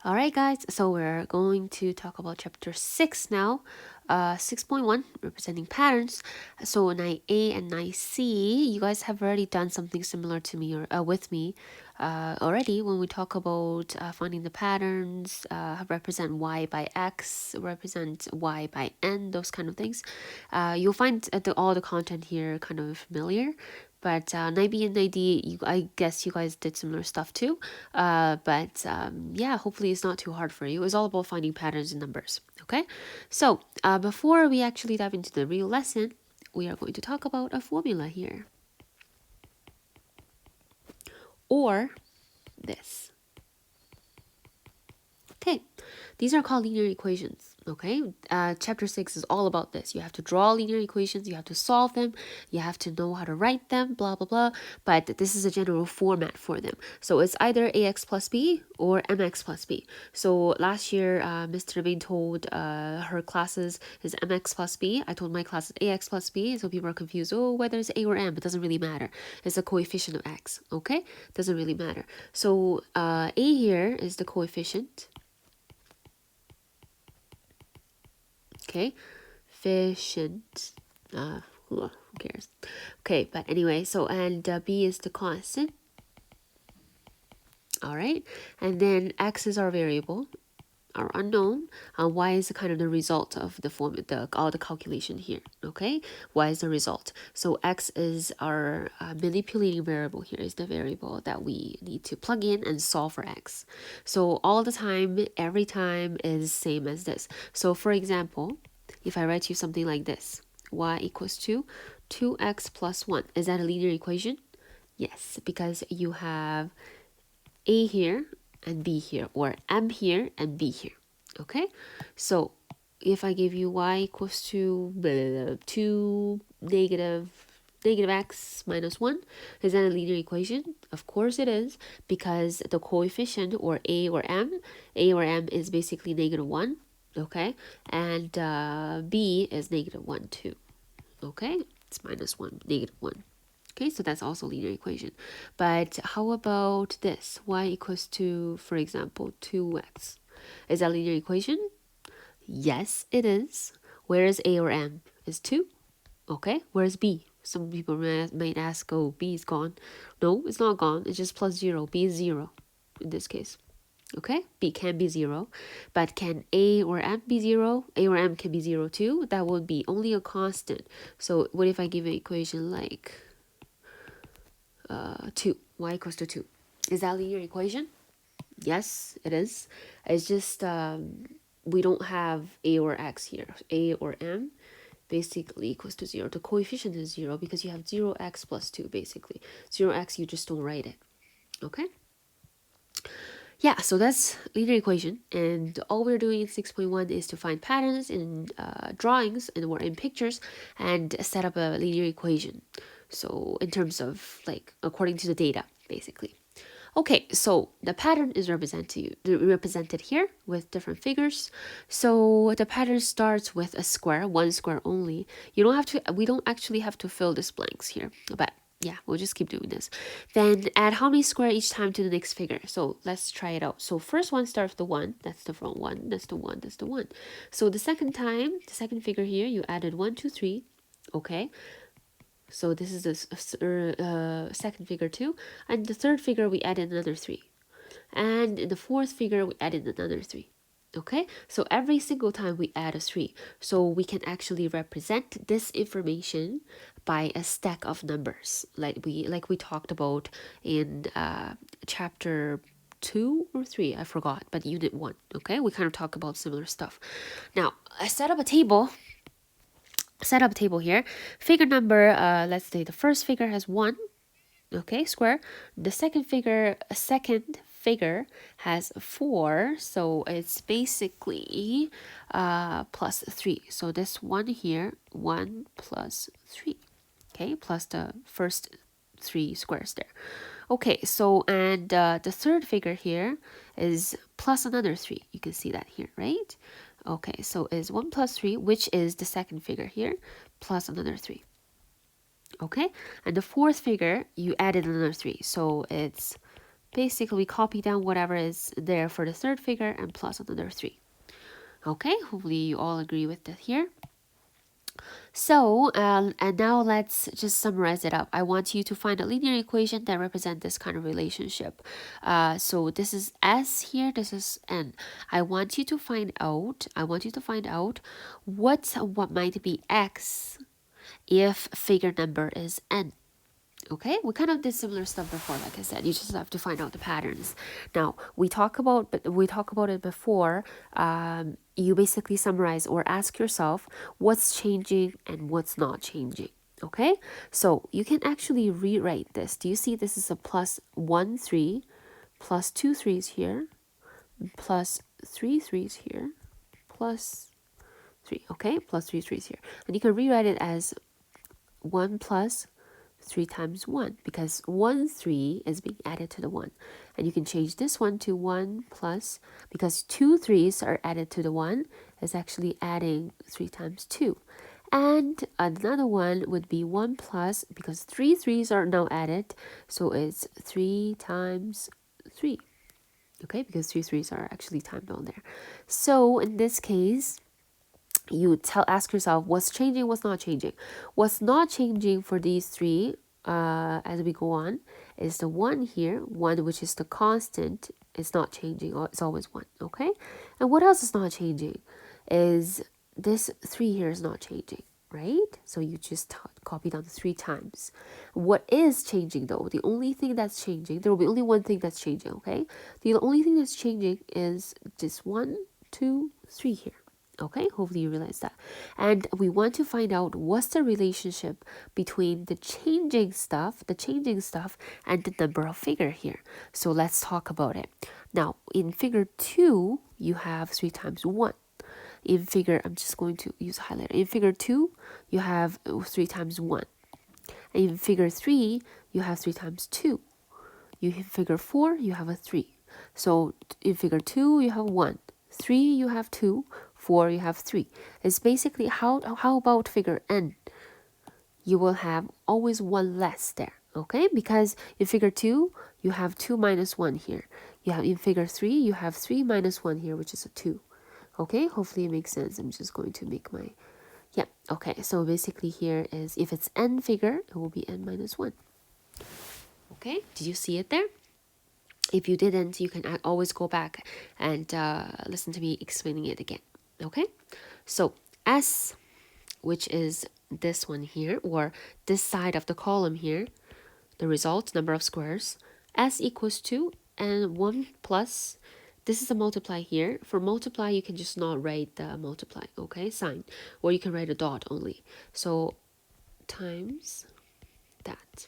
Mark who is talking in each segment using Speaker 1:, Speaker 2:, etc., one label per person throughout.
Speaker 1: All right, guys, so we're going to talk about chapter 6 now. 6.1, representing patterns. So 9A and 9C, you guys have already done something similar to me or with me already when we talk about finding the patterns, represent Y by X, represent Y by N, those kind of things. You'll find all the content here kind of familiar. But 9B and 9D, I guess you guys did similar stuff too. Yeah, hopefully it's not too hard for you. It's all about finding patterns in numbers. Okay, so before we actually dive into the real lesson, we are going to talk about a formula here. Or this. Okay, these are called linear equations. Okay, chapter 6 is all about this. You have to draw linear equations, you have to solve them, you have to know how to write them, blah blah blah. But this is a general format for them. So it's either ax plus b or mx plus b. So last year, Mr. Domain told her classes is mx plus b. I told my class is ax plus b. So people are confused. Oh, whether it's a or m, it doesn't really matter. It's a coefficient of x. Okay, doesn't really matter. So a here is the coefficient. Okay, efficient. Who cares? Okay, but anyway, so and b is the constant. All right, and then x is our variable, our unknown. Y is kind of the result of all the calculation here. Okay, y is the result. So x is our manipulating variable here, is the variable that we need to plug in and solve for x. So all the time, every time is same as this. So for example, if I write you something like this, y equals to 2x plus 1. Is that a linear equation? Yes, because you have a here and b here, or m here and b here. Okay, so if I give you y equals to 2 negative x minus 1, is that a linear equation? Of course it is, because the coefficient, or a or m is basically negative 1. Okay, and b is negative 1 too. Okay, it's minus 1, negative 1. Okay, so that's also linear equation. But how about this? Y equals to, for example, 2x. Is that linear equation? Yes, it is. Where is a or m? Is 2. Okay, where's b? Some people might ask, oh, b is gone. No, it's not gone. It's just plus 0. B is 0 in this case. Okay, b can be 0, but can a or m be 0? A or m can be 0 too. That would be only a constant. So what if I give an equation like 2, y equals to 2? Is that a linear equation? Yes, it is. It's just we don't have a or x here. A or m basically equals to 0. The coefficient is 0 because you have 0x plus 2 basically. 0x, you just don't write it. Okay? Yeah, so that's linear equation, and all we're doing in 6.1 is to find patterns in drawings or in pictures and set up a linear equation. So in terms of according to the data, basically. Okay, so the pattern is represented here with different figures. So the pattern starts with a square, one square only. We don't actually have to fill these blanks here, but yeah, we'll just keep doing this. Then add how many square each time to the next figure. So let's try it out. So first one starts with the 1. That's the front one. That's the 1. That's the 1. So the second figure here, you added 1, 2, 3. Okay. So this is the second figure too. And the third figure, we added another 3. And in the fourth figure, we added another 3. Okay, so every single time we add a 3, so we can actually represent this information by a stack of numbers, like we talked about in chapter 2 or 3, I forgot, but unit 1. Okay, we kind of talk about similar stuff. Now I set up a table here. Figure number, let's say the first figure has 1. Okay, square. The second figure has 4, so it's basically plus 3. So this one here, 1 plus 3. Okay, plus the first 3 squares there. Okay, so and the third figure here is plus another 3. You can see that here, right? Okay, so is 1 plus 3, which is the second figure here, plus another 3. Okay, and the fourth figure, you added another 3, so it's basically we copy down whatever is there for the third figure and plus another 3. Okay, hopefully you all agree with that here. So, and now let's just summarize it up. I want you to find a linear equation that represent this kind of relationship. So this is S here, this is N. I want you to find out what might be X if figure number is N. Okay, we kind of did similar stuff before. Like I said, you just have to find out the patterns. Now we talk about it before. You basically summarize or ask yourself what's changing and what's not changing. Okay, so you can actually rewrite this. Do you see this is a plus 1 3 plus 2 3's here plus 3 3's here plus 3. Okay, plus 3 3's here, and you can rewrite it as 1 plus 3 times 1 because 1 3 is being added to the 1, and you can change this one to 1 plus, because 2 3's are added to the 1 is actually adding 3 times 2, and another one would be 1 plus, because 3 3's are now added, so it's 3 times 3. Okay, because 3 3's are actually timed down there. So in this case, you ask yourself what's changing, what's not changing. What's not changing for these three as we go on is the 1 here, 1 which is the constant, it's not changing, it's always 1. Okay, and what else is not changing is this 3 here is not changing, right? So you just copy down the 3 times. What is changing though, the only thing that's changing, there will be only one thing that's changing. Okay, the only thing that's changing is just 1 2 3 here. Okay, hopefully you realize that. And we want to find out what's the relationship between the changing stuff and the number of figure here. So let's talk about it. Now, in figure 2, you have 3 times 1. In figure, I'm just going to use a highlighter. In figure 2, you have 3 times 1. In figure 3, you have 3 times 2. In figure 4, you have a 3. So in figure 2, you have 1. 3, you have 2. 4, you have 3. It's basically how about figure N? You will have always 1 less there, okay? Because in figure 2, you have 2 minus 1 here. You have in figure 3, you have 3 minus 1 here, which is a 2. Okay, hopefully it makes sense. I'm just going to make my, yeah, okay. So basically here is, if it's N figure, it will be N minus 1. Okay, did you see it there? If you didn't, you can always go back and listen to me explaining it again. Okay, so S, which is this one here, or this side of the column here, the result, number of squares, S equals 2 and 1 plus, this is a multiply here. For multiply, you can just not write the multiply, okay, sign, or you can write a dot only. So times that.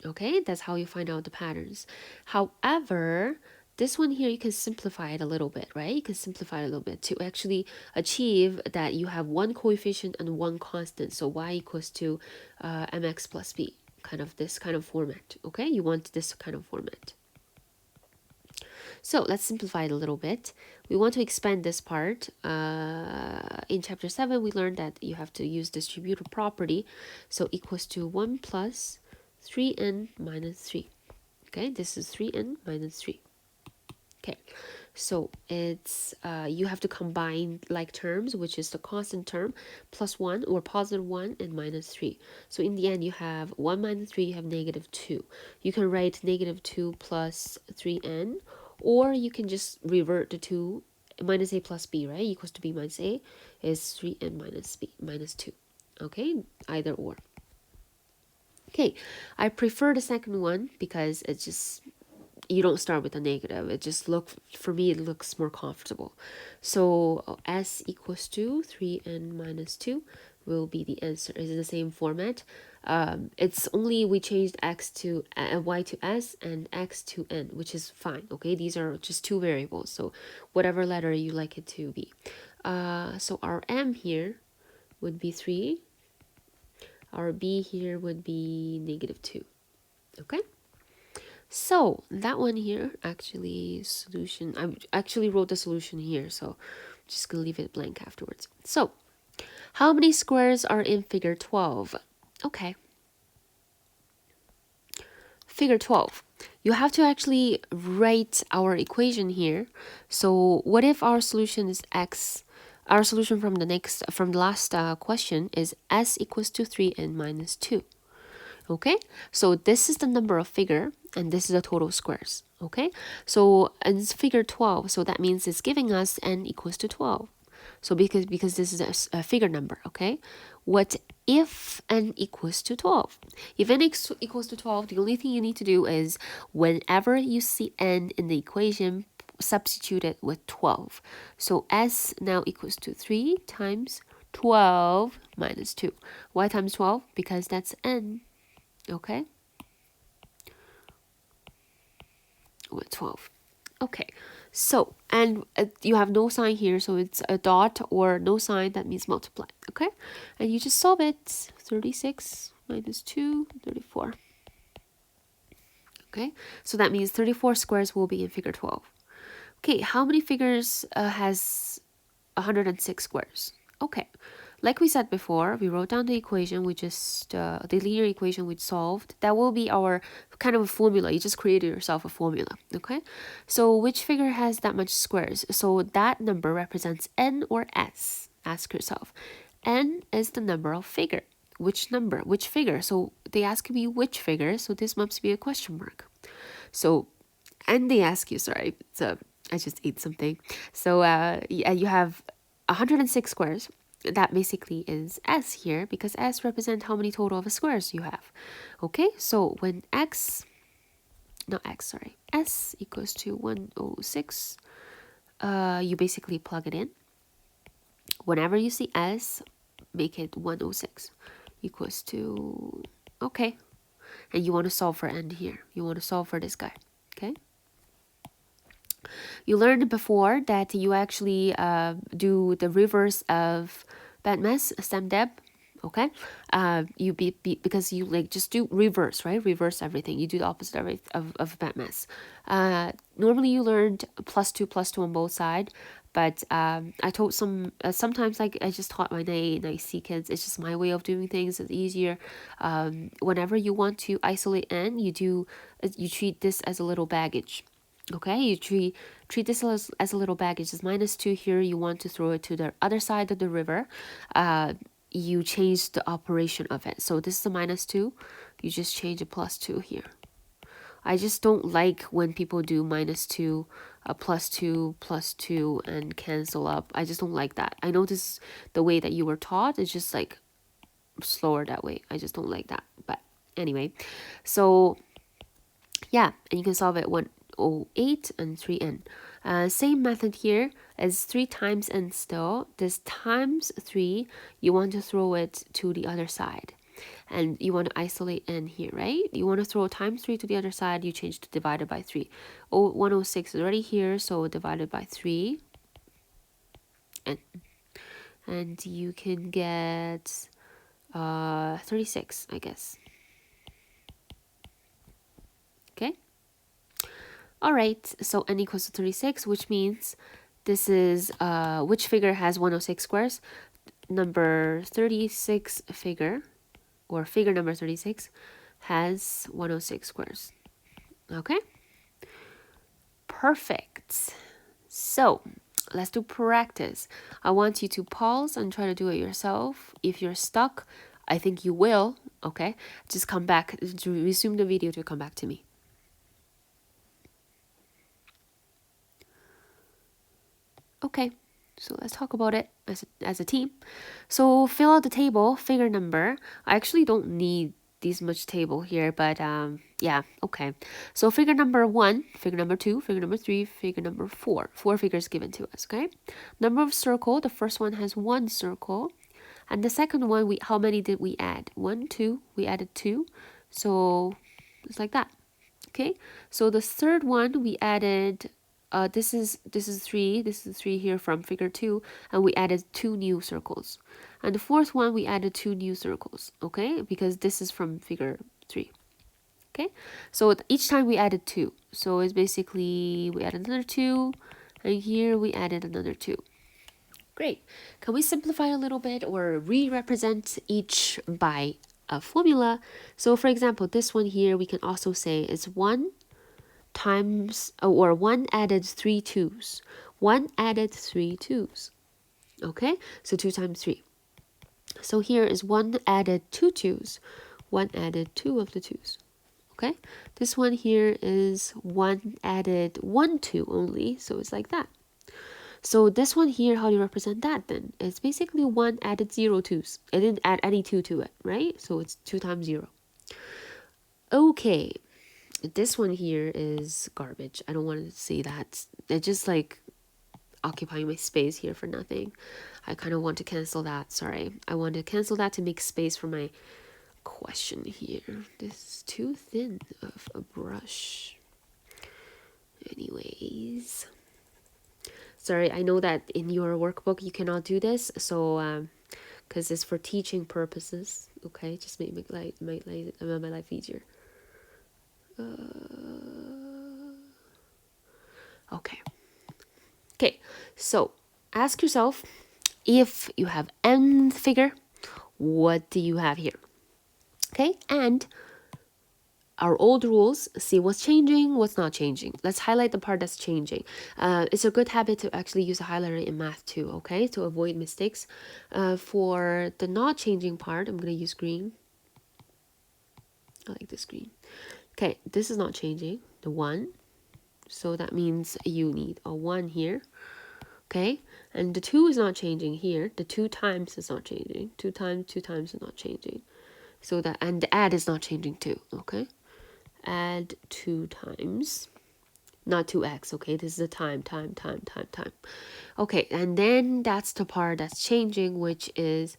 Speaker 1: Okay, that's how you find out the patterns. However, this one here, you can simplify it a little bit, right? You can simplify it a little bit to actually achieve that you have one coefficient and one constant. So y equals to mx plus b, kind of this kind of format, okay? You want this kind of format. So let's simplify it a little bit. We want to expand this part. In chapter 7, we learned that you have to use distributive property. So equals to 1 plus 3n minus 3. Okay, this is 3n minus 3. Okay, so it's you have to combine like terms, which is the constant term plus 1 or positive 1 and minus 3. So in the end, you have 1 minus 3, you have negative 2. You can write negative 2 plus 3n, or you can just revert the 2, minus a plus b, right? Equals to b minus a is 3n minus b minus 2. Okay, either or. Okay, I prefer the second one because it's just, you don't start with a negative. It just for me, it looks more comfortable. So S equals to 3n minus 2 will be the answer. Is it the same format? It's only we changed x to y to s and x to n, which is fine. Okay, these are just two variables. So whatever letter you like it to be. So our m here would be 3. Our b here would be negative 2. Okay. So that one here, actually solution, I actually wrote the solution here, so I'm just gonna leave it blank afterwards. So how many squares are in figure 12? Okay. Figure 12. you have to actually write our equation here. So what if our solution is x? Our solution from the last question is s equals to 3n minus 2. Okay, so this is the number of figure and this is the total squares. Okay, so it's figure 12, so that means it's giving us n equals to 12. So because this is a figure number. Okay, what if n equals to 12? If n equals to 12, the only thing you need to do is whenever you see n in the equation, substitute it with 12. So s now equals to 3 times 12 minus 2. Why times 12? Because that's n. Okay, with 12. Okay, so and you have no sign here, so it's a dot or no sign, that means multiply. Okay, and you just solve it. 36 minus 2, 34. Okay, so that means 34 squares will be in figure 12. Okay, how many figures has 106 squares? Okay, like we said before, we wrote down the equation, we just, the linear equation we solved. That will be our kind of a formula. You just created yourself a formula, okay? So which figure has that much squares? So that number represents n or s. Ask yourself. N is the number of figure. Which number? Which figure? So they ask me which figure, so this must be a question mark. So, and they ask you, sorry, so I just ate something. So yeah, you have 106 squares. That basically is s here, because s represents how many total of squares you have. Okay, so when s equals to 106, you basically plug it in. Whenever you see s, make it 106 equals to, okay, and you want to solve for n here. You want to solve for this guy, okay? You learned before that you actually do the reverse of BADMAS, STEM-DEB, okay? Because you like just do reverse, right? Reverse everything. You do the opposite of BADMAS. Normally you learned +2 on both sides, but I told sometimes like I just taught my A and C kids. It's just my way of doing things. It's easier. Whenever you want to isolate n, you treat this as a little baggage. Okay, you treat this as a little baggage. It's -2 here. You want to throw it to the other side of the river. You change the operation of it. So this is a -2. You just change a +2 here. I just don't like when people do -2, +2, +2, and cancel up. I just don't like that. I know this the way that you were taught. It's just like slower that way. I just don't like that. But anyway, so yeah, and you can solve it 108 and 3n. Same method here as 3 times n still. This times 3, you want to throw it to the other side. And you want to isolate n here, right? You want to throw times 3 to the other side, you change to divided by 3. 106 is already here, so divided by 3. And you can get 36, I guess. Okay? All right, so n equals to 36, which means this is, which figure has 106 squares? Number 36 figure, or figure number 36, has 106 squares. Okay? Perfect. So, let's do practice. I want you to pause and try to do it yourself. If you're stuck, I think you will, okay? Just come back, to resume the video to come back to me. Okay, so let's talk about it as a team. So fill out the table, figure number. I actually don't need this much table here, but yeah, okay. So figure number 1, figure number 2, figure number 3, figure number 4. 4 figures given to us, okay? Number of circle, the first one has 1 circle. And the second one, how many did we add? 1, 2, we added 2. So it's like that, okay? So the third one, we added this is 3, this is 3 here from figure 2, and we added 2 new circles. And the fourth one, we added 2 new circles, okay? Because this is from figure 3, okay? So each time we added 2. So it's basically, we added another 2, and here we added another 2. Great. Can we simplify a little bit or re-represent each by a formula? So for example, this one here, we can also say is 1 times, or 1 added 3 2's. 1 added 3 2's. Okay, so 2 times 3. So here is 1 added 2 2's. 1 added 2 of the 2's. Okay, this one here is 1 added 1 2 only, so it's like that. So this one here, how do you represent that then? It's basically 1 added 0 2's. It didn't add any 2 to it, right? So it's 2 times 0. Okay, this one here is garbage. I don't want to say that. It's just like occupying my space here for nothing. I kind of want to cancel that. Sorry. I want to cancel that to make space for my question here. This is too thin of a brush. Anyways. Sorry, I know that in your workbook you cannot do this. So, because it's for teaching purposes. Okay, just make my life easier. Okay, so ask yourself, if you have nth figure, what do you have here? Okay, and our old rules, see what's changing, what's not changing. Let's highlight the part that's changing. It's a good habit to actually use a highlighter in math too, okay, to avoid mistakes. For the not changing part, I'm going to use green. I like this green. Okay, this is not changing, the 1. So that means you need a 1 here. Okay, and the 2 is not changing here. The 2 times is not changing. 2 times is not changing. So that, and the add is not changing too. Okay, add 2 times, not 2x. Okay, this is a time. Okay, and then that's the part that's changing, which is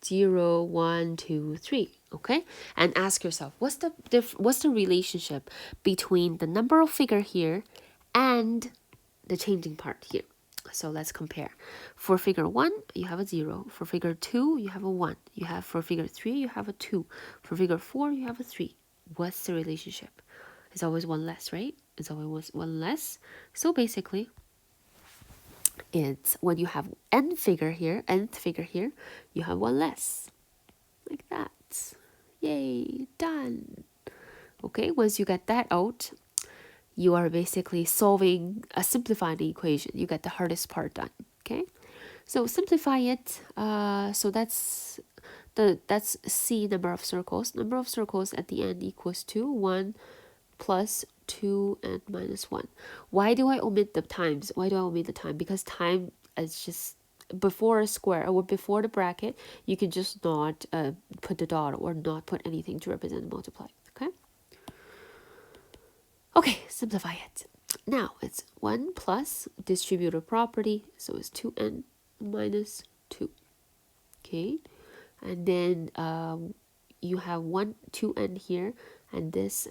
Speaker 1: 0 1 2 3. Okay, and ask yourself, what's the relationship between the number of figure here and the changing part here? So let's compare. For figure 1, you have a 0. For figure 2, you have a 1. You have, for figure 3, you have a 2. For figure 4, you have a 3. What's the relationship? It's always 1 less, right? It's always 1 less. So basically, it's when you have nth figure here, you have 1 less. Like that. Yay, done. Okay, once you get that out, you are basically solving a simplified equation. You get the hardest part done. Okay, so simplify it. So that's C, number of circles. Number of circles at the end equals to 1 plus 2 and minus 1. Why do I omit the times? Why do I omit the time? Because time is just before a square or before the bracket. You can just not put the dot or not put anything to represent multiply. Okay. Okay, simplify it. Now it's 1 plus distributive property, so it's 2n minus 2. Okay, and then you have 2n here, and this,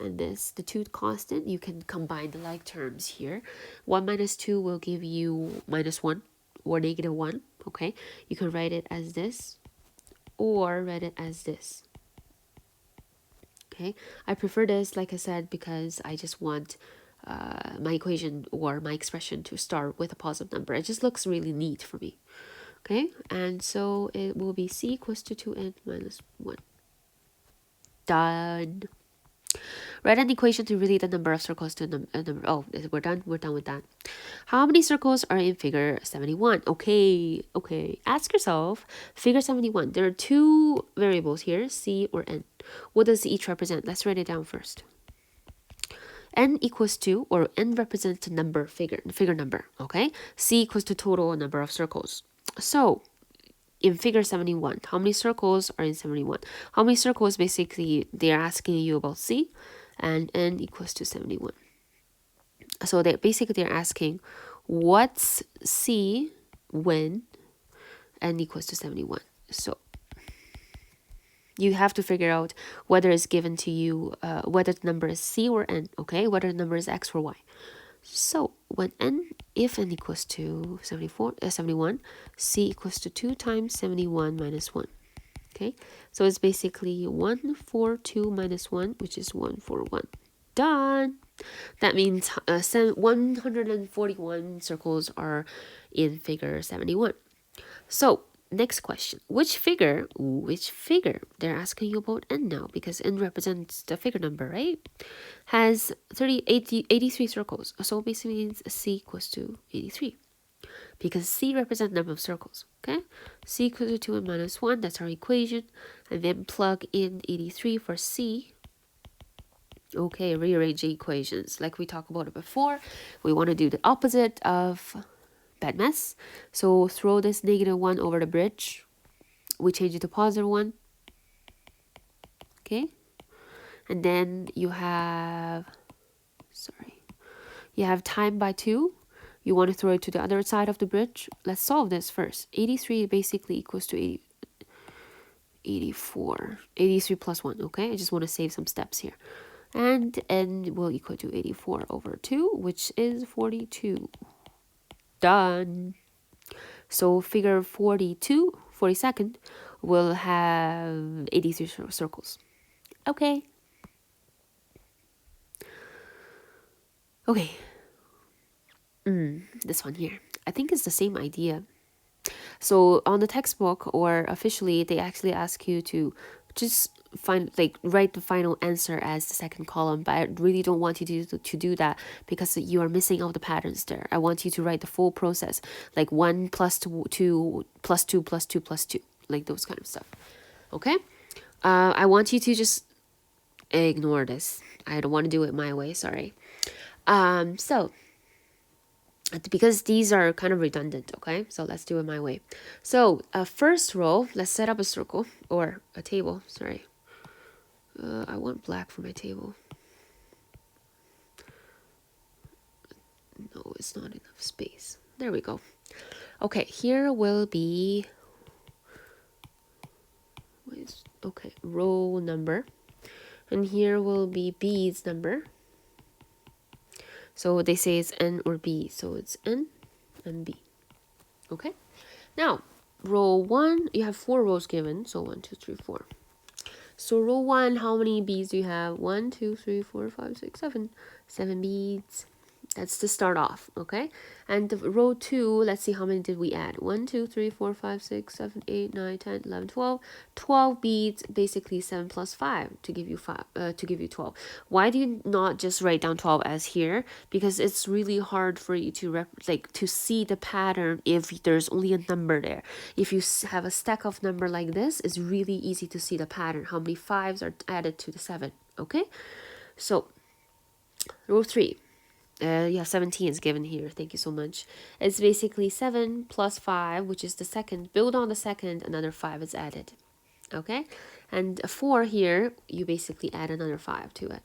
Speaker 1: the 2 constant. You can combine the like terms here. 1 minus 2 will give you minus 1 or negative 1. Okay, you can write it as this or write it as this. Okay, I prefer this, like I said, because I just want my equation or my expression to start with a positive number. It just looks really neat for me. Okay, and so it will be c equals to 2n minus 1. Done. Write an equation to relate the number of circles to number. Oh, we're done with that. How many circles are in figure 71? Okay. Ask yourself, figure 71. There are 2 variables here, c or n. What does each represent? Let's write it down first. N equals 2, or n represents the number figure number. Okay. C equals to total number of circles. So in figure 71, how many circles are in 71? How many circles? Basically, they're asking you about C, and n equals to 71. So they're asking, what's C when n equals to 71? So you have to figure out whether it's given to you, whether the number is C or n, okay? Whether the number is x or y. So when if n equals to 71, c equals to 2 times 71 minus 1. Okay, so it's basically 142 minus 1, which is 141. Done. That means 141 circles are in figure 71. So next question. Which figure, they're asking you about n now because n represents the figure number, right? Has 83 circles. So it basically means C equals to 83 because C represents number of circles, okay? C equals to 2 and minus 1, that's our equation. And then plug in 83 for C. Okay, rearrange the equations. Like we talked about it before, we want to do the opposite of bad mess. So throw this -1 over the bridge. We change it to +1. Okay. And then you have, you have time by 2. You want to throw it to the other side of the bridge. Let's solve this first. 83 basically equals to 84. 83 plus 1, okay? I just want to save some steps here. And n will equal to 84 over 2, which is 42. Done. So figure 42 will have 83 circles. Okay. Okay. This one here. I think it's the same idea. So on the textbook or officially, they actually ask you to just write the final answer as the second column, but I really don't want you to do that because you are missing out the patterns there. I want you to write the full process, like 1 plus 2 plus 2 plus 2 plus 2, like those kind of stuff. Okay? I want you to just ignore this. I don't want to do it my way, sorry. So because these are kind of redundant, okay? So let's do it my way. So first row, let's set up a circle or a table, sorry. I want black for my table. No, it's not enough space. There we go. Okay, here will be, row number. And here will be B's number. So they say it's N or B, so it's N and B. Okay? Now, row 1, you have 4 rows given, so 1, 2, 3, 4. So row 1, how many beads do you have? 1, 2, 3, 4, 5, 6, 7. 7 beads. That's to start off, okay? And the row 2, let's see how many did we add. 1, 2, 3, 4, 5, 6, 7, 8, 9, 10, 11, 12. 12 beads, basically 7 plus 5 to give you 12. Why do you not just write down 12 as here? Because it's really hard for you to to see the pattern if there's only a number there. If you have a stack of number like this, it's really easy to see the pattern. How many 5s are added to the 7, okay? So row 3. 17 is given here. Thank you so much. It's basically 7 plus 5, which is the second. Build on the second, another 5 is added. Okay? And 4 here, you basically add another 5 to it.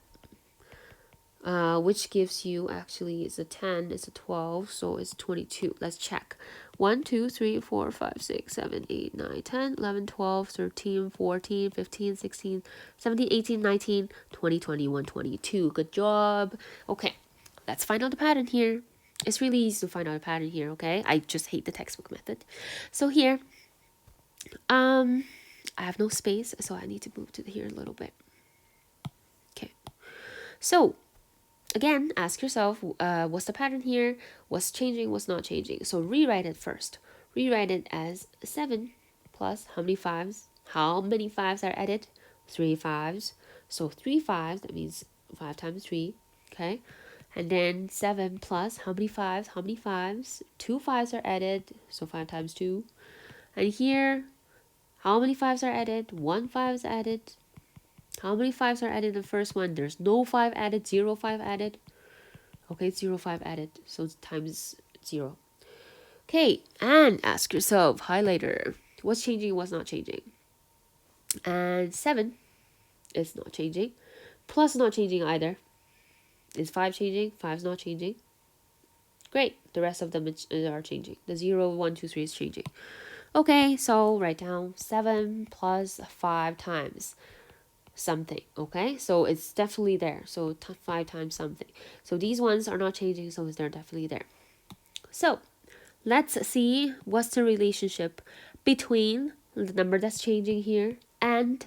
Speaker 1: Which gives you, actually, it's a 10, it's a 12, so it's 22. Let's check. 1, 2, 3, 4, 5, 6, 7, 8, 9, 10, 11, 12, 13, 14, 15, 16, 17, 18, 19, 20, 21, 22. Good job. Okay. Let's find out the pattern here. It's really easy to find out a pattern here, okay? I just hate the textbook method. So here, I have no space, so I need to move to here a little bit. Okay. So, again, ask yourself, what's the pattern here? What's changing? What's not changing? So rewrite it first. Rewrite it as 7 plus how many 5s? How many 5s are added? 3 5s. So 3 5s, that means 5 times 3, okay? And then 7 plus how many 5s? How many 5s? 2 5s are added, so 5 times 2. And here, how many 5s are added? 1 5 is added. How many 5s are added in the first one? There's no 5 added, 0 5 added. Okay, 0 5 added, so times 0. Okay, and ask yourself, highlighter, what's changing, what's not changing? And 7 is not changing. Plus not changing either. Is 5 changing? 5 is not changing. Great. The rest of them are changing. The 0, 1, 2, 3 is changing. Okay, so write down 7 plus 5 times something. Okay, so it's definitely there. So 5 times something. So these ones are not changing, so they're definitely there. So let's see what's the relationship between the number that's changing here and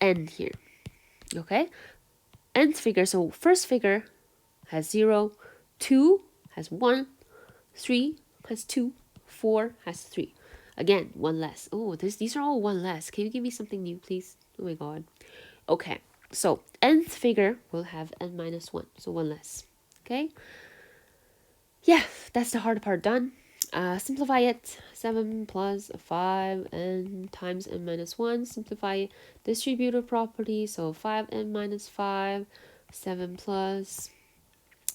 Speaker 1: n here. Okay, nth figure, so first figure has 0, 2 has 1, 3 has 2, 4 has 3. Again, one less. Oh, these are all one less. Can you give me something new, please? Oh my god. Okay, so nth figure will have n minus 1, so one less. Okay, yeah, that's the hard part done. Simplify it. 7 plus 5 n times n minus 1. Simplify distributive property, so 5n minus 5, 7 plus,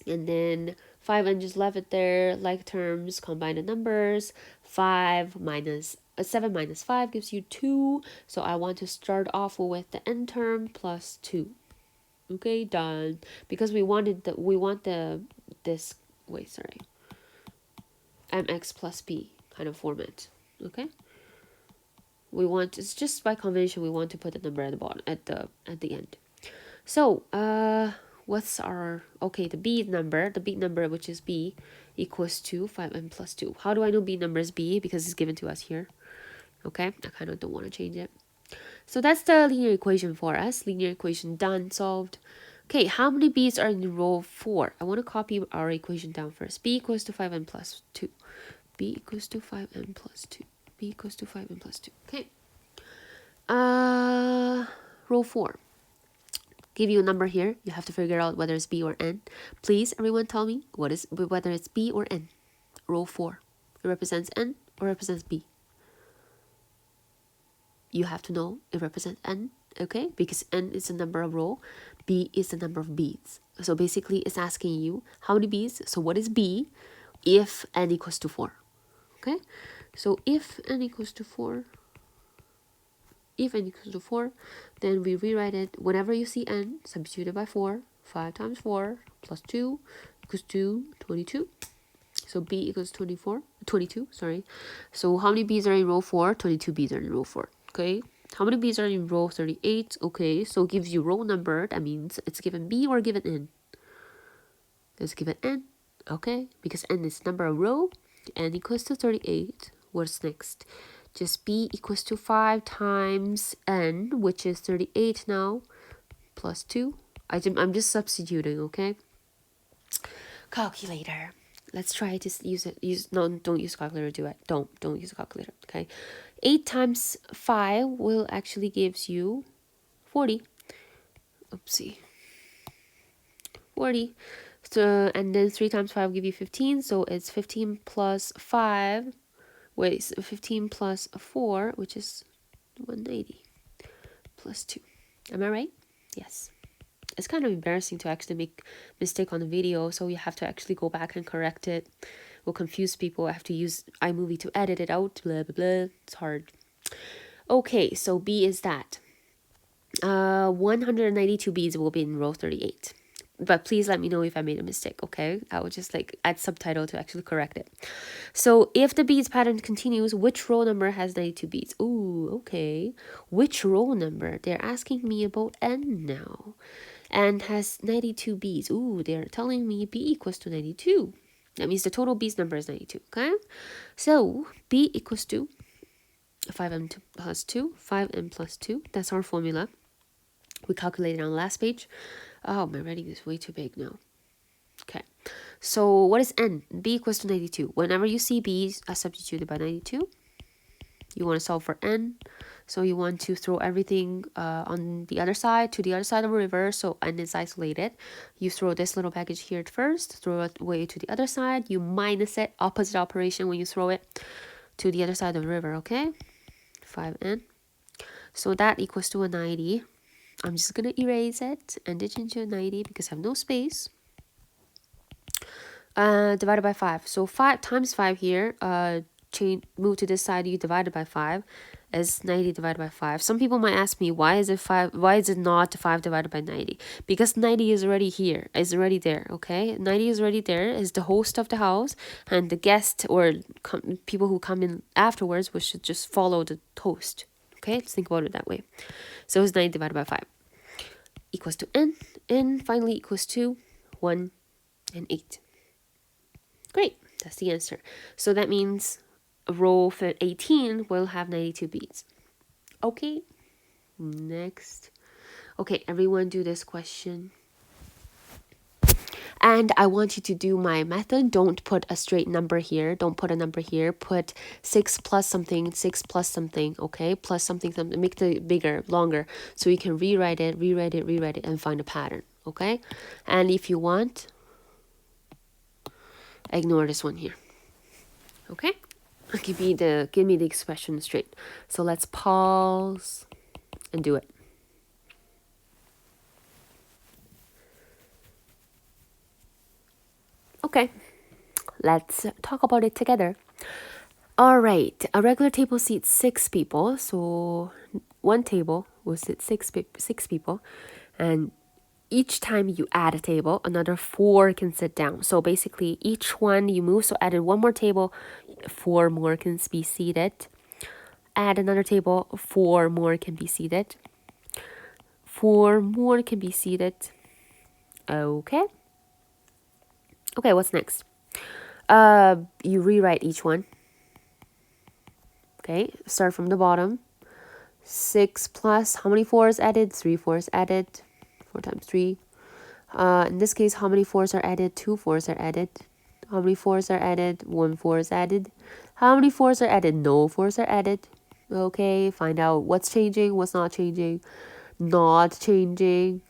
Speaker 1: and then 5n just left it there, like terms, combine the numbers. 7 minus 5 gives you 2, so I want to start off with the n term plus 2. Okay, done. Because we want this, wait, sorry, mx plus b kind of format. Okay, it's just by convention we want to put the number at the bottom, at the end. So what's our, okay, the b number, which is b, equals to 5n plus 2. How do I know b number is b? Because it's given to us here. Okay, I kind of don't want to change it. So that's the linear equation for us. Linear equation done, solved. Okay, how many b's are in row 4? I want to copy our equation down first. B equals to 5n plus 2. B equals to 5n plus 2. B equals to 5n plus 2. Okay. Row 4. Give you a number here. You have to figure out whether it's B or N. Please, everyone tell me whether it's B or N. Row 4. It represents N or represents B. You have to know it represents N, okay? Because N is the number of row, B is the number of beads. So basically it's asking you how many beads, so what is B if N equals to 4, okay? So if N equals to 4, then we rewrite it. Whenever you see N, substitute it by 4. 5 times 4 plus 2 equals 22. So B equals 22, sorry. So how many B's are in row 4? 22 B's are in row 4, okay? How many B's are in row 38? Okay, so it gives you row number. That means it's given B or given N. It's given N, okay? Because N is number of row. N equals to 38. What's next? Just B equals to 5 times N, which is 38 now, plus 2. I'm just substituting, okay? Calculator. Let's try to use it. Don't use calculator. Do it. Don't use a calculator. Okay, 8 times 5 will actually gives you 40. Oopsie. 40. So and then 3 times 5 will give you 15. So it's 15 plus 5. Wait, 15 plus 4, which is 190 plus 2. Am I right? Yes. It's kind of embarrassing to actually make mistake on the video, so you have to actually go back and correct it. Will confuse people. I have to use iMovie to edit it out. Blah blah blah. It's hard. Okay, so B is that. 192 B's will be in row 38. But please let me know if I made a mistake, okay? I will just like add subtitle to actually correct it. So if the beads pattern continues, which row number has 92 beads? Ooh, okay. Which row number? They're asking me about N now. And has 92 B's. Ooh, they're telling me B equals to 92. That means the total B's number is 92, okay? So B equals to 5m plus 2, 5m plus 2. That's our formula. We calculated on the last page. Oh, my writing is way too big now. Okay, so what is N? B equals to 92. Whenever you see B's are substituted by 92, you want to solve for N. So you want to throw everything on the other side, to the other side of the river. So N is isolated. You throw this little package here at first, throw it away to the other side. You minus it, opposite operation when you throw it to the other side of the river, okay? 5N. So that equals to a 90. I'm just going to erase it and ditch into a 90 because I have no space. Divided by 5. So 5 times 5 here, move to this side, you divide it by 5 is 90 divided by 5. Some people might ask me, why is it not 5 divided by 90? Because 90 is already here, is already there, okay? 90 is already there, is the host of the house, and the guest or people who come in afterwards, we should just follow the host, okay? Let's think about it that way. So it's 90 divided by 5 equals to N, and finally equals to 1 and 8. Great, that's the answer. So that means row 18 will have 92 beads. Okay, next. Okay, everyone do this question. And I want you to do my method. Don't put a straight number here. Don't put a number here. Put 6 plus something, 6 plus something, okay? Plus something, something. Make it bigger, longer, so you can rewrite it, and find a pattern, okay? And if you want, ignore this one here, okay? Give me the expression straight. So let's pause and do it. Okay, let's talk about it together. All right, a regular table seats 6 people, so one table will sit six people, and each time you add a table, another 4 can sit down. So basically, each one you move, so added one more table, 4 more can be seated. Add another table, 4 more can be seated. 4 more can be seated. Okay. Okay, what's next? You rewrite each one. Okay, start from the bottom. 6 plus, how many 4s added? 3 4s added. 4 times 3. In this case, how many 4s are added? 2 4s are added. How many 4s are added? 1 4 is added. How many 4s are added? No 4s are added. Okay, find out what's changing, what's not changing. Not changing.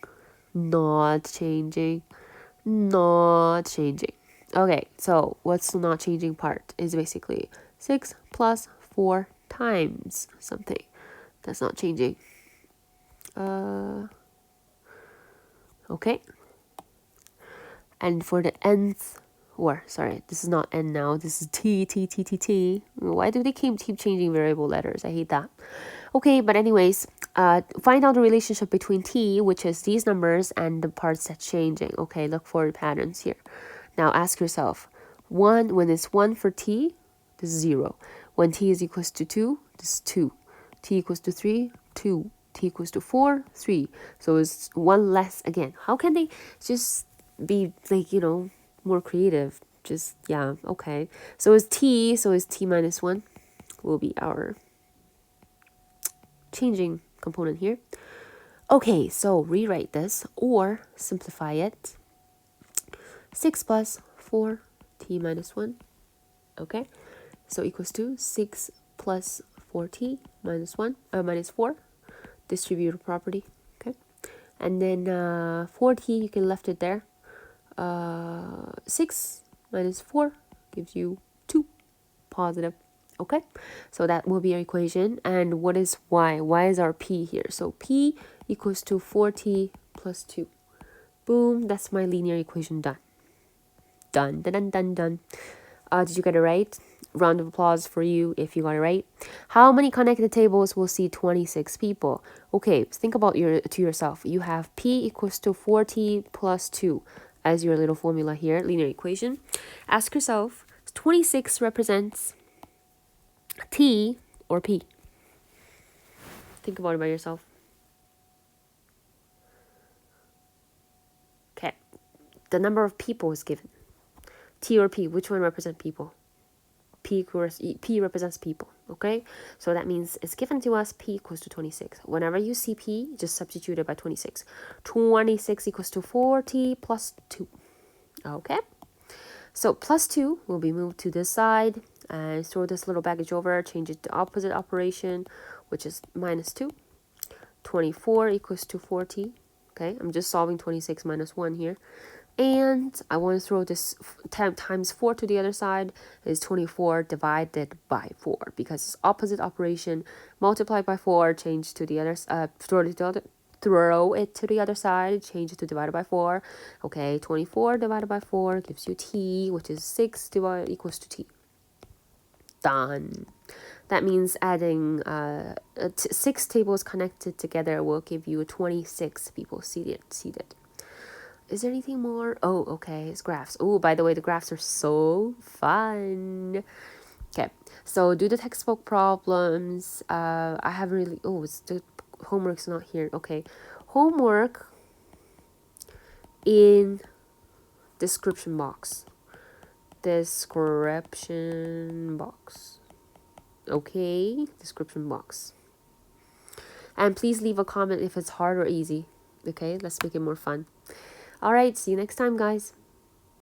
Speaker 1: Not changing. Not changing. Okay, so what's the not changing part is basically 6 plus 4 times something. That's not changing. Okay. And for the nth, or sorry, this is not n now. This is t, t, t, t, t. Why do they keep changing variable letters? I hate that. Okay, but anyways, find out the relationship between t, which is these numbers, and the parts that's changing. Okay, look for patterns here. Now ask yourself, when it's 1 for t, this is 0. When t is equals to 2, this is 2. T equals to 3, 2. T equals to 4, 3. So it's 1 less again. How can they just be like, more creative? Just, yeah, okay. So is t minus 1 will be our changing component here. Okay, so rewrite this or simplify it. 6 plus 4 t minus 1. Okay, so equals to 6 plus 4t minus 1, minus 4, distributive property. Okay, and then 4t, you can left it there. 6 minus 4 gives you 2, positive. Okay, so that will be our equation. And what is y? Y is our p here. So p equals to 4t plus 2. Boom, that's my linear equation done. Done, done, done, done. Did you get it right? Round of applause for you if you got it right. How many connected tables will see 26 people? Okay, think about to yourself. You have p equals to 4t plus 2 as your little formula here, linear equation. Ask yourself, 26 represents t or p? Think about it by yourself. Okay, the number of people is given. T or p, which one represents people? P represents people, okay? So that means it's given to us p equals to 26. Whenever you see p, just substitute it by 26. 26 equals to 4t plus 2, okay? So plus 2 will be moved to this side and throw this little baggage over, change it to opposite operation, which is minus 2. 24 equals to 4t, okay? I'm just solving 26 minus 1 here. And I want to throw this times 4 to the other side is 24 divided by 4 because it's opposite operation. Multiply by 4, change to the other, throw it to the other side, change it to divided by 4. Okay, 24 divided by 4 gives you t, which is 6 equals to t. Done. That means adding 6 tables connected together will give you 26 people seated. Is there anything more? Oh, okay, it's graphs. Oh, by the way, the graphs are so fun. Okay, so do the textbook problems. I haven't really, the homework's not here. Okay, homework in description box. Description box. Okay, description box. And please leave a comment if it's hard or easy. Okay, let's make it more fun. All right, see you next time, guys.